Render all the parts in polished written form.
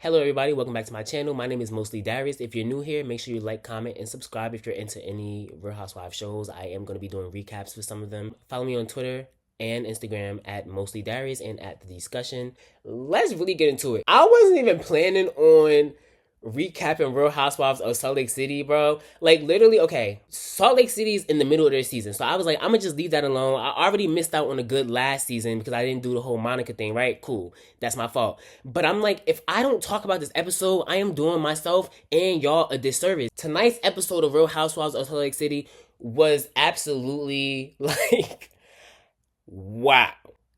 Hello everybody, welcome back to my channel. My name is mostlydarius. If you're new here, make sure you like, comment, and subscribe if you're into any Real Housewives shows. I am going to be doing recaps for some of them. Follow me on Twitter and Instagram at mostlydarius and at the discussion. Let's really get into it. I wasn't even planning on recapping Real Housewives of Salt Lake City, bro. Like, literally, okay, Salt Lake City is in the middle of their season. So I was like, I'm gonna just leave that alone. I already missed out on a good last season because I didn't do the whole Monica thing, right? Cool. That's my fault. But I'm like, if I don't talk about this episode, I am doing myself and y'all a disservice. Tonight's episode of Real Housewives of Salt Lake City was absolutely like, wow.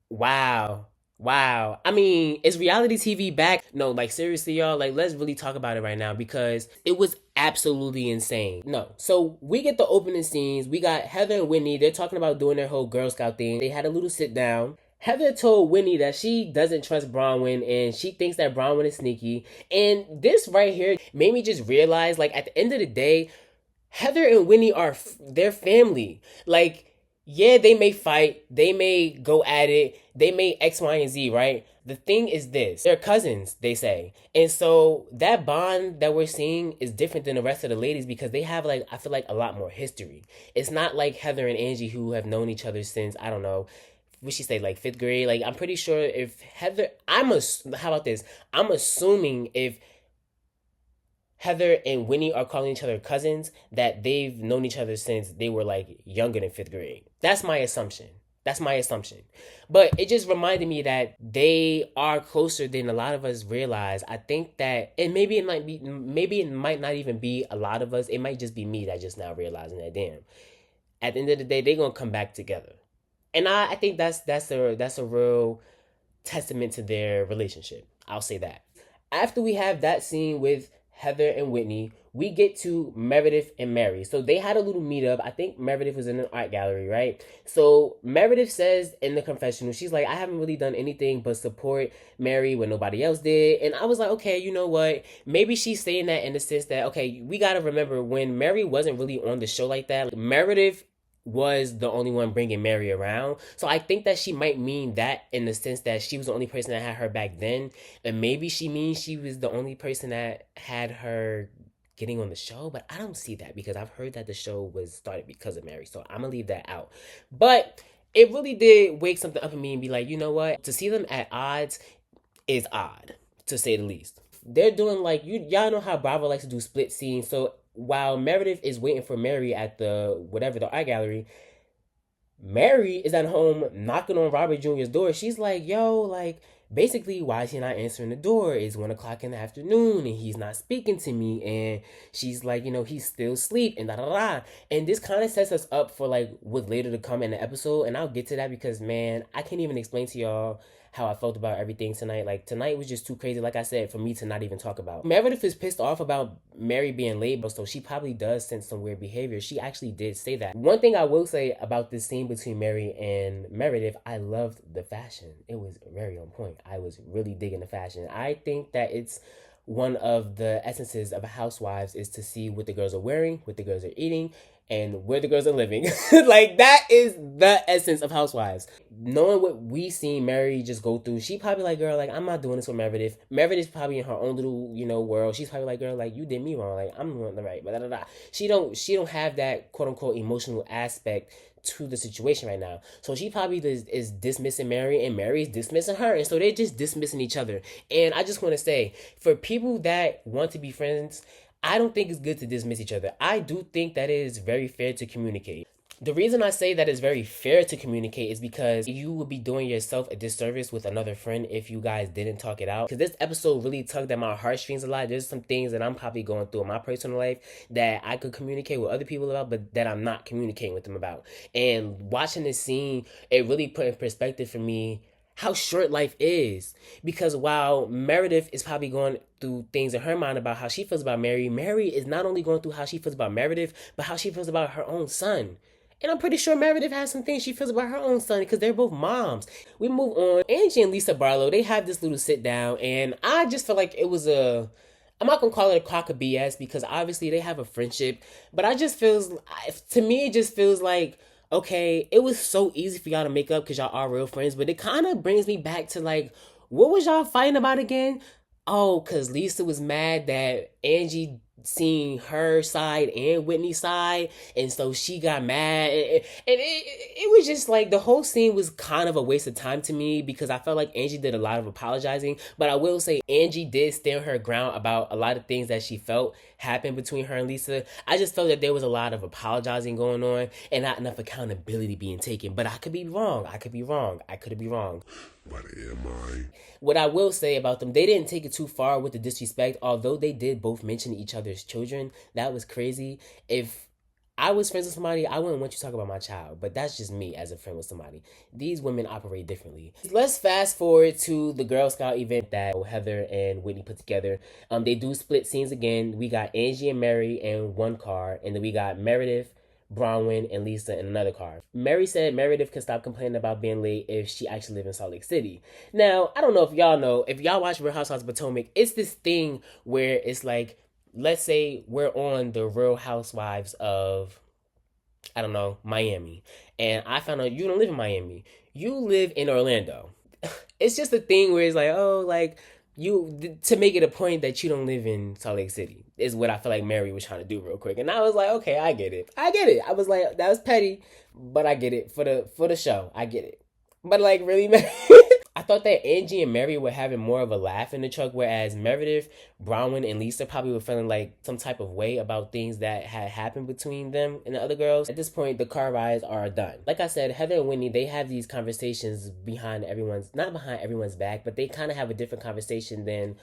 Wow. Wow. I mean, is reality TV back? No, like seriously, y'all, like let's really talk about it right now because it was absolutely insane. No. So we get the opening scenes. We got Heather and Whitney. They're talking about doing their whole Girl Scout thing. They had a little sit down. Heather told Whitney that she doesn't trust Bronwyn and she thinks that Bronwyn is sneaky. And this right here made me just realize, like, at the end of the day, Heather and Whitney are their family. Like, yeah, they may fight, they may go at it, they may X, Y, and Z, right? The thing is this, they're cousins, they say. And so that bond that we're seeing is different than the rest of the ladies because they have, like, I feel like a lot more history. It's not like Heather and Angie who have known each other since, I don't know, what she say, like 5th grade? Like, I'm pretty sure if Heather, how about this? I'm assuming if Heather and Winnie are calling each other cousins, that they've known each other since they were like younger than 5th grade. That's my assumption. That's my assumption. But it just reminded me that they are closer than a lot of us realize. I think that, and maybe it might not even be a lot of us. It might just be me that just now realizing that, damn, at the end of the day, they're going to come back together. And I think that's a real testament to their relationship. I'll say that. After we have that scene with Heather and Whitney, we get to Meredith and Mary. So they had a little meetup. I think Meredith was in an art gallery, right? So Meredith says in the confessional, she's like, I haven't really done anything but support Mary when nobody else did. And I was like, okay, you know what? Maybe she's saying that in the sense that, okay, we got to remember when Mary wasn't really on the show like that, Meredith was the only one bringing Mary around. So I think that she might mean that in the sense that she was the only person that had her back then. And maybe she means she was the only person that had her getting on the show. But I don't see that because I've heard that the show was started because of Mary. So I'm going to leave that out. But it really did wake something up in me and be like, you know what? To see them at odds is odd, to say the least. They're doing like, y'all know how Bravo likes to do split scenes. So while Meredith is waiting for Mary at the art gallery, Mary is at home knocking on Robert Jr.'s door. She's like, yo, like, basically, why is he not answering the door? It's 1 o'clock in the afternoon and he's not speaking to me. And she's like, you know, he's still asleep and da da da. And this kind of sets us up for like what's later to come in the episode. And I'll get to that because, man, I can't even explain to y'all how I felt about everything tonight. Like, tonight was just too crazy, like I said, for me to not even talk about. Meredith is pissed off about Mary being late, but so she probably does sense some weird behavior. She actually did say that. One thing I will say about this scene between Mary and Meredith, I loved the fashion. It was very on point. I was really digging the fashion. I think that it's one of the essences of Housewives is to see what the girls are wearing, what the girls are eating, and where the girls are living. Like, that is the essence of Housewives. Knowing what we seen Mary just go through, she probably like, girl, like, I'm not doing this with Meredith. Meredith's probably in her own little, you know, world. She's probably like, girl, like, you did me wrong. Like, I'm doing the right. Blah, blah, blah. She don't have that quote unquote emotional aspect to the situation right now. So she probably is dismissing Mary and Mary's dismissing her. And so they're just dismissing each other. And I just want to say, for people that want to be friends, I don't think it's good to dismiss each other. I do think that it is very fair to communicate. The reason I say that it's very fair to communicate is because you would be doing yourself a disservice with another friend if you guys didn't talk it out. Because this episode really tugged at my heartstrings a lot. There's some things that I'm probably going through in my personal life that I could communicate with other people about, but that I'm not communicating with them about. And watching this scene, it really put in perspective for me how short life is. Because while Meredith is probably going through things in her mind about how she feels about Mary, Mary is not only going through how she feels about Meredith, but how she feels about her own son. And I'm pretty sure Meredith has some things she feels about her own son because they're both moms. We move on. Angie and Lisa Barlow, they have this little sit down, and I just feel like it was I'm not gonna call it a crock of BS because obviously they have a friendship, but to me it just feels like, okay, it was so easy for y'all to make up because y'all are real friends, but it kind of brings me back to like, what was y'all fighting about again? Oh, because Lisa was mad that Angie seen her side and Whitney's side, and so she got mad. And it was just like the whole scene was kind of a waste of time to me because I felt like Angie did a lot of apologizing. But I will say Angie did stand her ground about a lot of things that she felt happened between her and Lisa. I just felt that there was a lot of apologizing going on and not enough accountability being taken. But I could be wrong. I could be wrong. I could be wrong. But am I? What I will say about them, they didn't take it too far with the disrespect, although they did both mention each other's children. That was crazy. If I was friends with somebody, I wouldn't want you to talk about my child, but that's just me as a friend with somebody. These women operate differently. Let's fast forward to the Girl Scout event that Heather and Whitney put together. They do split scenes again. We got Angie and Mary in one car, and then we got Meredith, Bronwyn, and Lisa in another car. Mary said Meredith can stop complaining about being late if she actually lived in Salt Lake City. Now, I don't know, if y'all watch Real Housewives of Potomac, it's this thing where it's like, let's say we're on the Real Housewives of, I don't know, Miami. And I found out you don't live in Miami. You live in Orlando. It's just a thing where it's like, oh, like, you to make it a point that you don't live in Salt Lake City is what I feel like Mary was trying to do real quick. And I was like, okay, I get it. I was like, that was petty, but I get it for the show. I get it. But like really, man. I thought that Angie and Mary were having more of a laugh in the truck, whereas Meredith, Bronwyn, and Lisa probably were feeling like some type of way about things that had happened between them and the other girls. At this point, the car rides are done. Like I said, Heather and Whitney, they have these conversations not behind everyone's back, but they kind of have a different conversation than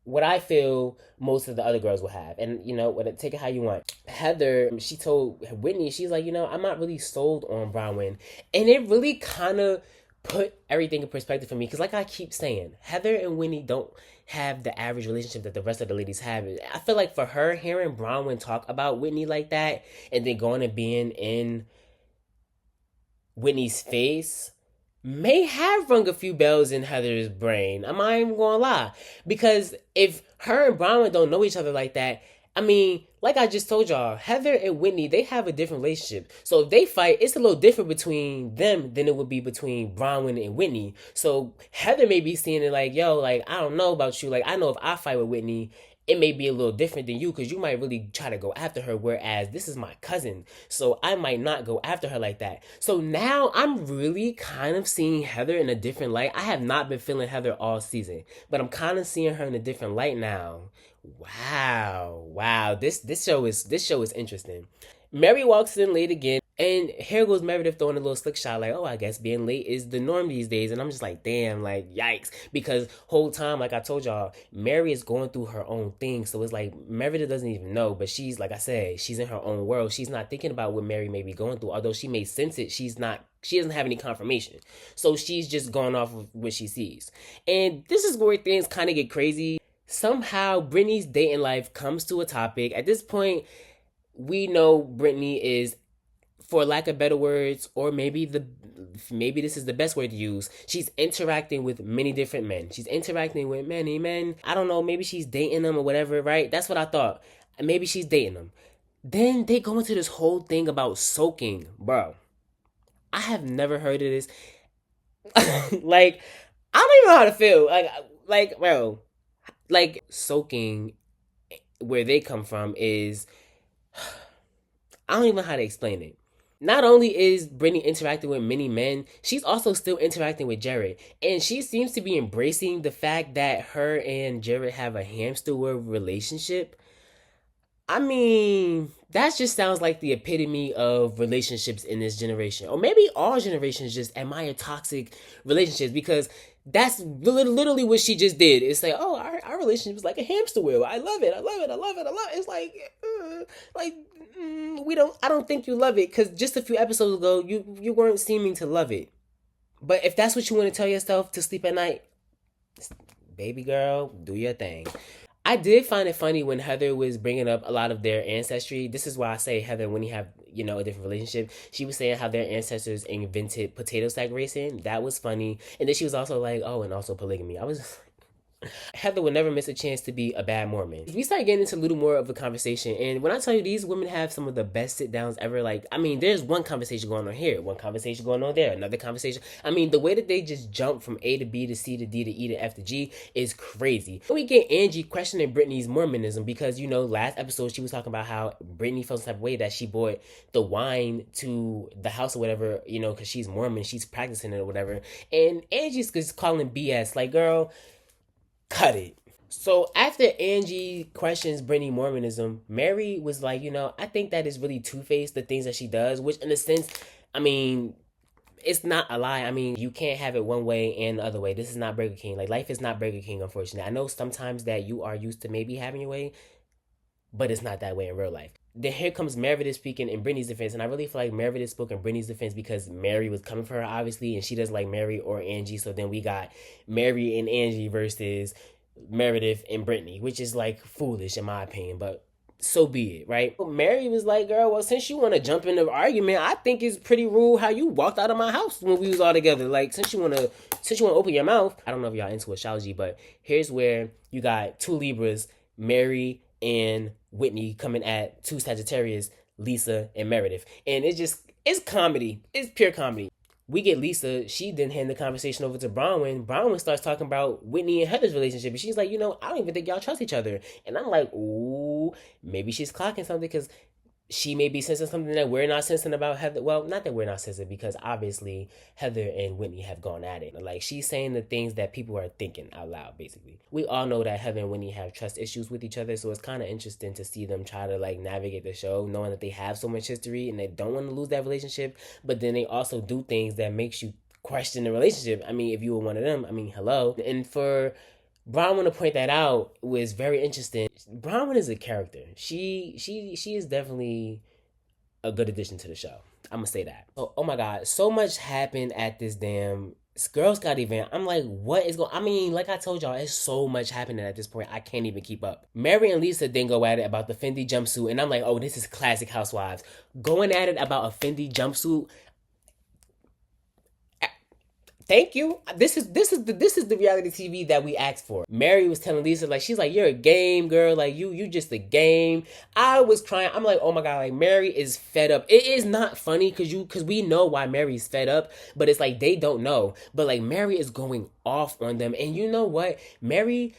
what I feel most of the other girls will have. And, take it how you want. Heather, she told Whitney, she's like, I'm not really sold on Bronwyn. And it really kind of put everything in perspective for me. Because like I keep saying, Heather and Whitney don't have the average relationship that the rest of the ladies have. I feel like for her, hearing Bronwyn talk about Whitney like that, and then going and being in Whitney's face, may have rung a few bells in Heather's brain. I'm not even gonna lie. Because if her and Bronwyn don't know each other like that, I mean, like I just told y'all, Heather and Whitney, they have a different relationship. So if they fight, it's a little different between them than it would be between Bronwyn and Whitney. So Heather may be seeing it like, yo, like, I don't know about you. Like, I know if I fight with Whitney, it may be a little different than you because you might really try to go after her, whereas this is my cousin, so I might not go after her like that. So now I'm really kind of seeing Heather in a different light. I have not been feeling Heather all season, but I'm kind of seeing her in a different light now. Wow, this show is interesting. Mary walks in late again, and here goes Meredith throwing a little slick shot like, oh, I guess being late is the norm these days. And I'm just like, damn, like, yikes. Because whole time, like I told y'all, Mary is going through her own thing. So it's like Meredith doesn't even know, but she's, like I said, she's in her own world. She's not thinking about what Mary may be going through. Although she may sense it, she doesn't have any confirmation. So she's just going off of what she sees. And this is where things kind of get crazy. Somehow, Brittany's dating life comes to a topic. At this point, we know Brittany is, for lack of better words, or maybe this is the best word to use, she's interacting with many different men. She's interacting with many men. I don't know, maybe she's dating them or whatever, right? That's what I thought. Maybe she's dating them. Then they go into this whole thing about soaking. Bro, I have never heard of this. Like, I don't even know how to feel. Bro, like soaking, where they come from is, I don't even know how to explain it. Not only is Brittany interacting with many men, she's also still interacting with Jared. And she seems to be embracing the fact that her and Jared have a hamster wheel relationship. I mean, that just sounds like the epitome of relationships in this generation. Or maybe all generations just admire toxic relationships, because that's literally what she just did. It's like, oh, our relationship is like a hamster wheel. I love it. It's like, I don't think you love it, because just a few episodes ago, you weren't seeming to love it. But if that's what you want to tell yourself to sleep at night, baby girl, do your thing. I did find it funny when Heather was bringing up a lot of their ancestry. This is why I say Heather, when you have, a different relationship, she was saying how their ancestors invented potato sack racing. That was funny. And then she was also like, oh, and also polygamy. I was Heather would never miss a chance to be a bad Mormon. We start getting into a little more of the conversation, and when I tell you these women have some of the best sit downs ever, like, I mean, there's one conversation going on here, one conversation going on there, another conversation. I mean, the way that they just jump from A to B to C to D to E to F to G is crazy. We get Angie questioning Brittany's Mormonism because, you know, last episode she was talking about how Brittany felt some type of way that she brought the wine to the house or whatever, you know, because she's Mormon, she's practicing it or whatever. And Angie's just calling BS. Like, girl, cut it. So after Angie questions Brittany Mormonism, Mary was like, you know, I think that is really two-faced, the things that she does, which in a sense, I mean, it's not a lie. I mean, you can't have it one way and the other way. This is not Burger King. Like, life is not Burger King, unfortunately. I know sometimes that you are used to maybe having your way, but it's not that way in real life. Then here comes Meredith speaking in Brittany's defense, and I really feel like Meredith spoke in Brittany's defense because Mary was coming for her, obviously, and she doesn't like Mary or Angie, so then we got Mary and Angie versus Meredith and Brittany, which is like foolish in my opinion, but so be it, right? Mary was like, girl, well, since you want to jump in the argument, I think it's pretty rude how you walked out of my house when we was all together. Like, since you want to open your mouth, I don't know if y'all into astrology, but here's where you got two Libras, Mary and Whitney, coming at two Sagittarius, Lisa and Meredith. And it's comedy. It's pure comedy. We get Lisa, she then hand the conversation over to Bronwyn. Bronwyn starts talking about Whitney and Heather's relationship. And she's like, you know, I don't even think y'all trust each other. And I'm like, ooh, maybe she's clocking something because she may be sensing something that we're not sensing about Heather. Well, not that we're not sensing, because obviously Heather and Whitney have gone at it. Like, she's saying the things that people are thinking out loud, basically. We all know that Heather and Whitney have trust issues with each other, so it's kind of interesting to see them try to, like, navigate the show, knowing that they have so much history and they don't want to lose that relationship, but then they also do things that makes you question the relationship. I mean, if you were one of them, I mean, hello. And for Bronwyn to point that out was very interesting. Bronwyn is a character. She is definitely a good addition to the show. I'm gonna say that. Oh my God, so much happened at this damn Girl Scout event. I'm like, what is going? I mean, like I told y'all, it's so much happening at this point. I can't even keep up. Mary and Lisa then go at it about the Fendi jumpsuit, and I'm like, oh, this is classic Housewives. Going at it about a Fendi jumpsuit. Thank you. This is the reality TV that we asked for. Mary was telling Lisa, like, she's like, you're a game girl, like you just a game. I was crying. I'm like, oh my God, like, Mary is fed up. It is not funny because we know why Mary's fed up, but it's like they don't know. But like, Mary is going off on them, and you know what, Mary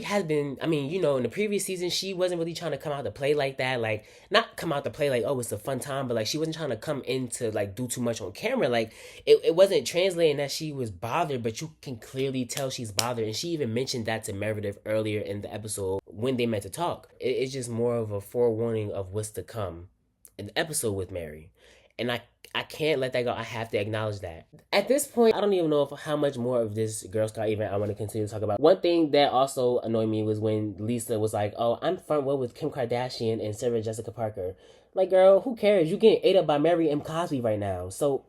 has been, I mean, you know, in the previous season, she wasn't really trying to come out to play like that. Like, not come out to play like, oh, it's a fun time, but like, she wasn't trying to come in to like do too much on camera. Like, it wasn't translating that she was bothered, but you can clearly tell she's bothered. And she even mentioned that to Meredith earlier in the episode when they meant to talk. It's just more of a forewarning of what's to come in the episode with Mary. And I can't let that go. I have to acknowledge that. At this point, I don't even know how much more of this Girl Scout event I want to continue to talk about. One thing that also annoyed me was when Lisa was like, oh, I'm front row with Kim Kardashian and Sarah Jessica Parker. Like, girl, who cares? You're getting ate up by Mary M. Cosby right now. So,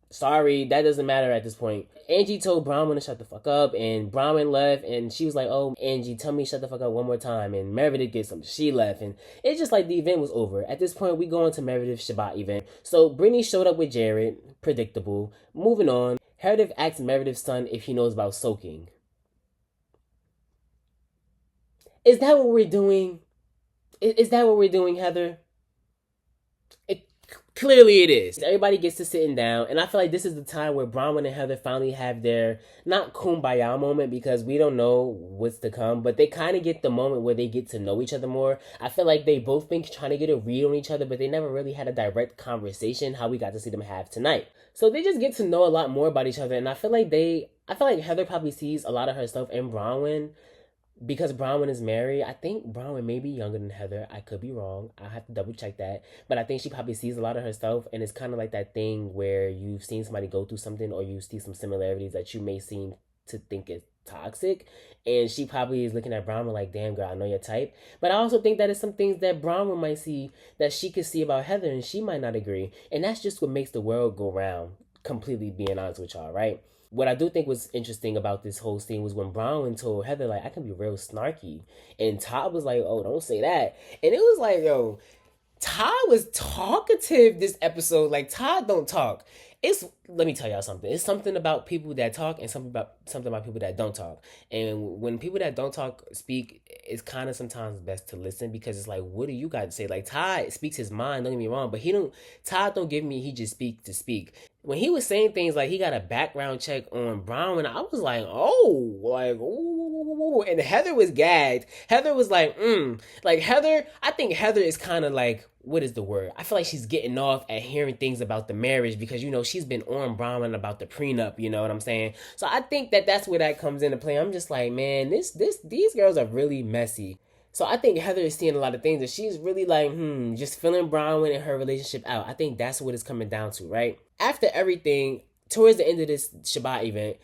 sorry, that doesn't matter at this point. Angie told Bronwyn to shut the fuck up, and Bronwyn left, and she was like, oh, Angie, tell me to shut the fuck up one more time, and Meredith gets something. She left, and it's just like the event was over. At this point, we go into Meredith's Shabbat event. So Brittany showed up with Jared, predictable. Moving on, Meredith asked Meredith's son if he knows about soaking. Is that what we're doing? Is that what we're doing, Heather? Clearly it is. Everybody gets to sitting down, and I feel like this is the time where Bronwyn and Heather finally have their, not kumbaya moment, because we don't know what's to come, but they kind of get the moment where they get to know each other more. I feel like they both been trying to get a read on each other, but they never really had a direct conversation how we got to see them have tonight. So they just get to know a lot more about each other, and I feel like Heather probably sees a lot of herself in Bronwyn, because Bronwyn is married. I think Bronwyn may be younger than Heather. I could be wrong. I'll have to double check that. But I think she probably sees a lot of herself, and it's kind of like that thing where you've seen somebody go through something, or you see some similarities that you may seem to think is toxic. And she probably is looking at Bronwyn like, damn, girl, I know your type. But I also think that it's some things that Bronwyn might see that she could see about Heather, and she might not agree. And that's just what makes the world go round, completely being honest with y'all, right? What I do think was interesting about this whole scene was when Bronwyn told Heather, like, I can be real snarky. And Todd was like, oh, don't say that. And it was like, yo, Todd was talkative this episode. Like, Todd don't talk. it's let me tell y'all something. It's something about people that talk and something about people that don't talk. And when people that don't talk speak, it's kind of sometimes best to listen because it's like, what do you got to say? Like Todd speaks his mind. Don't get me wrong, but he don't. Todd don't give me. He just speak to speak. When he was saying things like he got a background check on Brown, and I was like, oh, like, ooh, and Heather was gagged. Heather was like, like Heather. I think Heather is kind of like, what is the word? I feel like she's getting off at hearing things about the marriage because she's been on Brahman about the prenup. You know what I'm saying? So I think that that's where that comes into play. I'm just like, man, these girls are really messy. So I think Heather is seeing a lot of things that she's really like, just feeling Bronwyn and her relationship out. I think that's what it's coming down to, right? After everything, towards the end of this Shabbat event,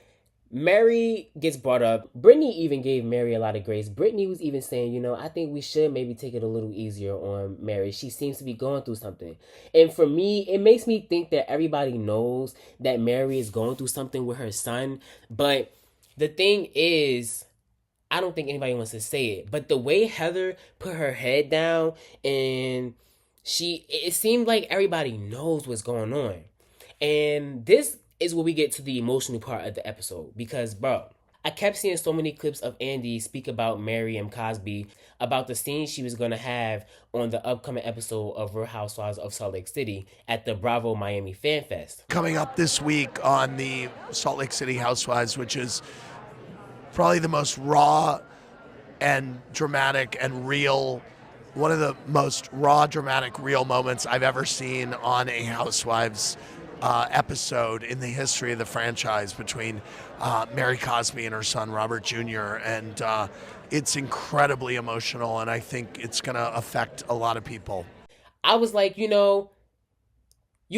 Mary gets brought up. Brittany even gave Mary a lot of grace. Brittany was even saying, I think we should maybe take it a little easier on Mary. She seems to be going through something. And for me, it makes me think that everybody knows that Mary is going through something with her son. But the thing is, I don't think anybody wants to say it. But the way Heather put her head down and it seemed like everybody knows what's going on. And this is where we get to the emotional part of the episode. Because, bro, I kept seeing so many clips of Andy speak about Mary M. Cosby, about the scene she was going to have on the upcoming episode of Real Housewives of Salt Lake City at the Bravo Miami Fan Fest. Coming up this week on the Salt Lake City Housewives, which is probably the most raw and dramatic and real, one of the most raw, dramatic, real moments I've ever seen on a Housewives episode in the history of the franchise between Mary Cosby and her son Robert Jr. And it's incredibly emotional, and I think it's going to affect a lot of people. I was like, you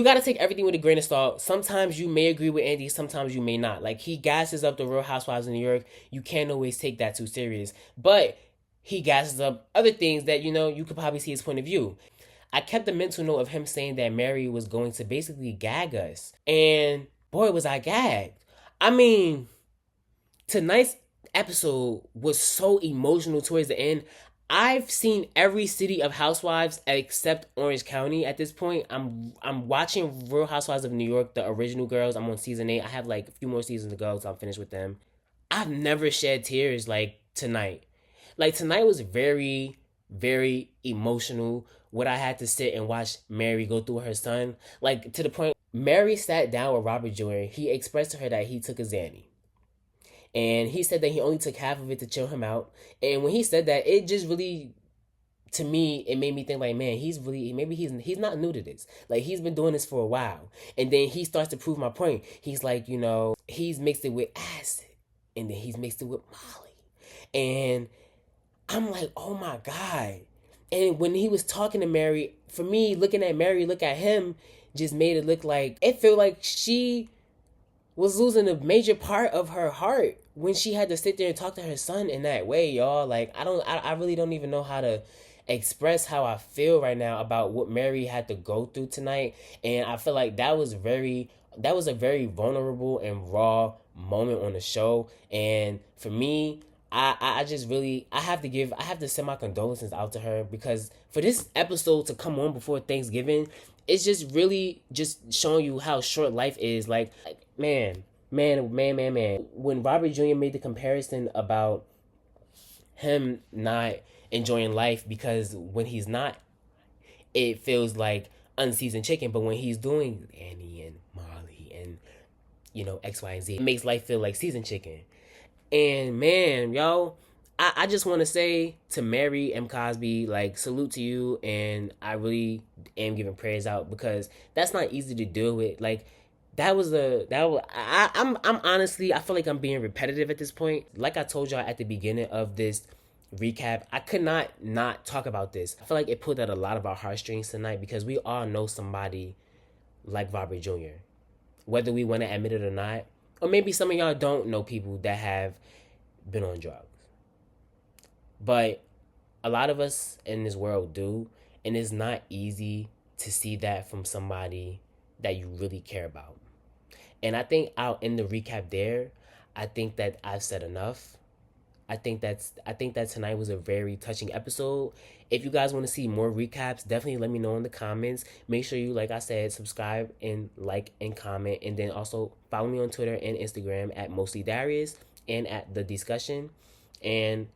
got to take everything with a grain of salt. Sometimes you may agree with Andy, sometimes you may not. Like, he gasses up the Real Housewives of New York. You can't always take that too serious. But he gasses up other things that, you could probably see his point of view. I kept a mental note of him saying that Mary was going to basically gag us. And boy, was I gagged. I mean, tonight's episode was so emotional towards the end. I've seen every city of Housewives except Orange County at this point. I'm watching Real Housewives of New York, the original girls. I'm on season 8. I have like a few more seasons to go, so I'm finished with them. I've never shed tears like tonight. Like, tonight was very, very emotional. What I had to sit and watch Mary go through her son. Like, to the point, Mary sat down with Robert Jr. He expressed to her that he took a Xanny. And he said that he only took half of it to chill him out. And when he said that, it just really, to me, it made me think like, man, he's not new to this. Like, he's been doing this for a while. And then he starts to prove my point. He's like, he's mixed it with acid. And then he's mixed it with Molly. And I'm like, oh my God. And when he was talking to Mary, for me, looking at Mary, look at him, just made it look like, it felt like she was losing a major part of her heart when she had to sit there and talk to her son in that way, y'all. Like, I really don't even know how to express how I feel right now about what Mary had to go through tonight. And I feel like that was a very vulnerable and raw moment on the show. And for me, I have to send my condolences out to her, because for this episode to come on before Thanksgiving, it's just really just showing you how short life is. Like, man. When Robert Jr. made the comparison about him not enjoying life because when he's not, it feels like unseasoned chicken. But when he's doing Annie and Molly and, X, Y, and Z, it makes life feel like seasoned chicken. And man, yo, I just want to say to Mary M. Cosby, like, salute to you. And I really am giving prayers out, because that's not easy to deal with. Like, I'm honestly, I feel like I'm being repetitive at this point. Like I told y'all at the beginning of this recap, I could not talk about this. I feel like it pulled at a lot of our heartstrings tonight, because we all know somebody like Robert Jr., whether we want to admit it or not. Or maybe some of y'all don't know people that have been on drugs. But a lot of us in this world do. And it's not easy to see that from somebody that you really care about. And I think I'll end the recap there. I think that I've said enough. I think that tonight was a very touching episode. If you guys want to see more recaps, definitely let me know in the comments. Make sure you, like I said, subscribe and like and comment, and then also follow me on Twitter and Instagram at mostlydarius and at the discussion, and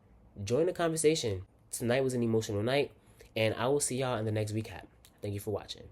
join the conversation. Tonight was an emotional night, and I will see y'all in the next recap. Thank you for watching.